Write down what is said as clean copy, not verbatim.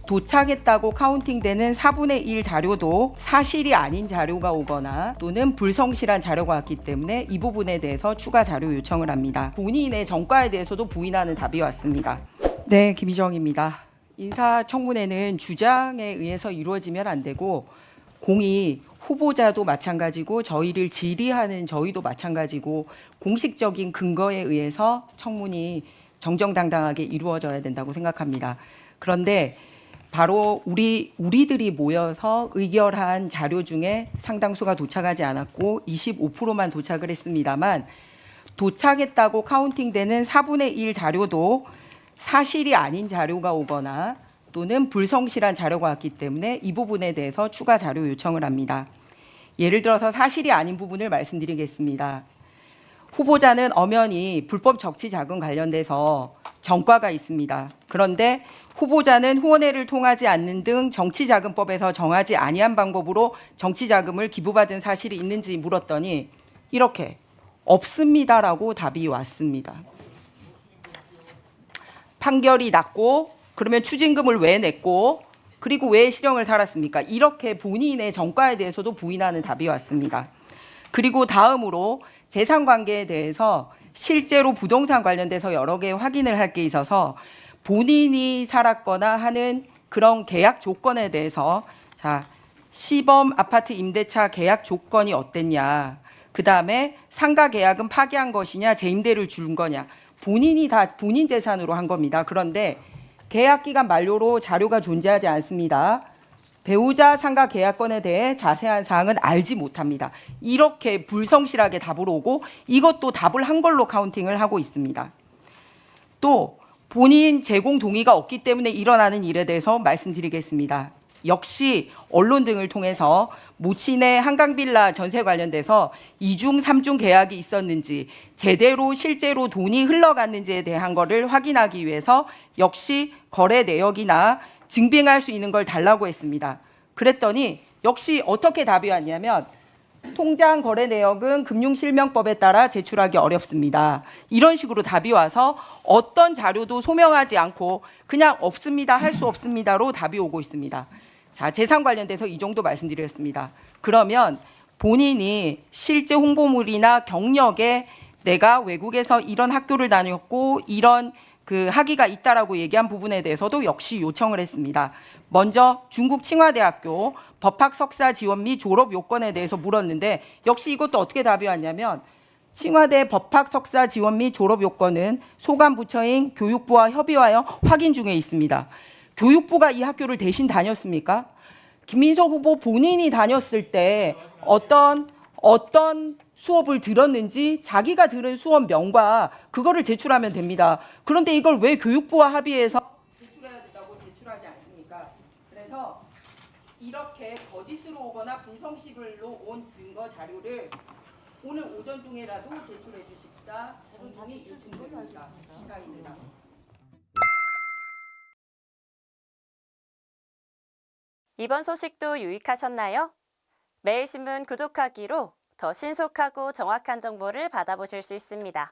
도착했다고 카운팅되는 4분의 1 자료도 사실이 아닌 자료가 오거나 또는 불성실한 자료가 왔기 때문에 이 부분에 대해서 추가 자료 요청을 합니다. 본인의 전과에 대해서도 부인하는 답이 왔습니다. 네, 김희정입니다. 인사청문회는 주장에 의해서 이루어지면 안 되고 공이 후보자도 마찬가지고 저희를 질의하는 저희도 마찬가지고 공식적인 근거에 의해서 청문이 정정당당하게 이루어져야 된다고 생각합니다. 그런데 바로 우리들이 모여서 의결한 자료 중에 상당수가 도착하지 않았고 25%만 도착을 했습니다만 도착했다고 카운팅되는 4분의 1 자료도 사실이 아닌 자료가 오거나 또는 불성실한 자료가 왔기 때문에 이 부분에 대해서 추가 자료 요청을 합니다. 예를 들어서 사실이 아닌 부분을 말씀드리겠습니다. 후보자는 엄연히 불법 적치 자금 관련돼서 전과가 있습니다. 그런데 후보자는 후원회를 통하지 않는 등 정치자금법에서 정하지 아니한 방법으로 정치자금을 기부받은 사실이 있는지 물었더니 이렇게 없습니다라고 답이 왔습니다. 판결이 났고 그러면 추징금을 왜 냈고 그리고 왜 실형을 살았습니까? 이렇게 본인의 전과에 대해서도 부인하는 답이 왔습니다. 그리고 다음으로 재산관계에 대해서 실제로 부동산 관련돼서 여러 개 확인을 할 게 있어서 본인이 살았거나 하는 그런 계약 조건에 대해서 시범 아파트 임대차 계약 조건이 어땠냐, 그 다음에 상가 계약은 파기한 것이냐 재임대를 준 거냐, 본인이 다 본인 재산으로 한 겁니다. 그런데 계약 기간 만료로 자료가 존재하지 않습니다. 배우자 상가 계약건에 대해 자세한 사항은 알지 못합니다. 이렇게 불성실하게 답을 오고 이것도 답을 한 걸로 카운팅을 하고 있습니다. 또 본인 제공 동의가 없기 때문에 일어나는 일에 대해서 말씀드리겠습니다. 역시 언론 등을 통해서 모친의 한강빌라 전세 관련돼서 2중, 3중 계약이 있었는지 제대로 실제로 돈이 흘러갔는지에 대한 거를 확인하기 위해서 역시 거래 내역이나 증빙할 수 있는 걸 달라고 했습니다. 그랬더니 역시 어떻게 답이 왔냐면 통장 거래 내역은 금융실명법에 따라 제출하기 어렵습니다. 이런 식으로 답이 와서 어떤 자료도 소명하지 않고 그냥 없습니다, 할 수 없습니다로 답이 오고 있습니다. 자, 재산 관련돼서 이 정도 말씀드렸습니다. 그러면 본인이 실제 홍보물이나 경력에 내가 외국에서 이런 학교를 다녔고 이런 그 학위가 있다라고 얘기한 부분에 대해서도 역시 요청을 했습니다. 먼저 중국 칭화대학교 법학 석사 지원 및 졸업 요건에 대해서 물었는데 역시 이것도 어떻게 답이 왔냐면 칭화대 법학 석사 지원 및 졸업 요건은 소관 부처인 교육부와 협의하여 확인 중에 있습니다. 교육부가 이 학교를 대신 다녔습니까? 김민석 후보 본인이 다녔을 때 어떤 수업을 들었는지 자기가 들은 수업명과 그거를 제출하면 됩니다. 그런데 이걸 왜 교육부와 합의해서 제출해야 된다고 제출하지 않습니까? 그래서 이렇게 거짓으로 오거나 불성실로 온 증거 자료를 오늘 오전 중에라도 제출해 주십사 정중히 요청드립니다. 이상입니다. 이번 소식도 유익하셨나요? 매일신문 구독하기로 더 신속하고 정확한 정보를 받아보실 수 있습니다.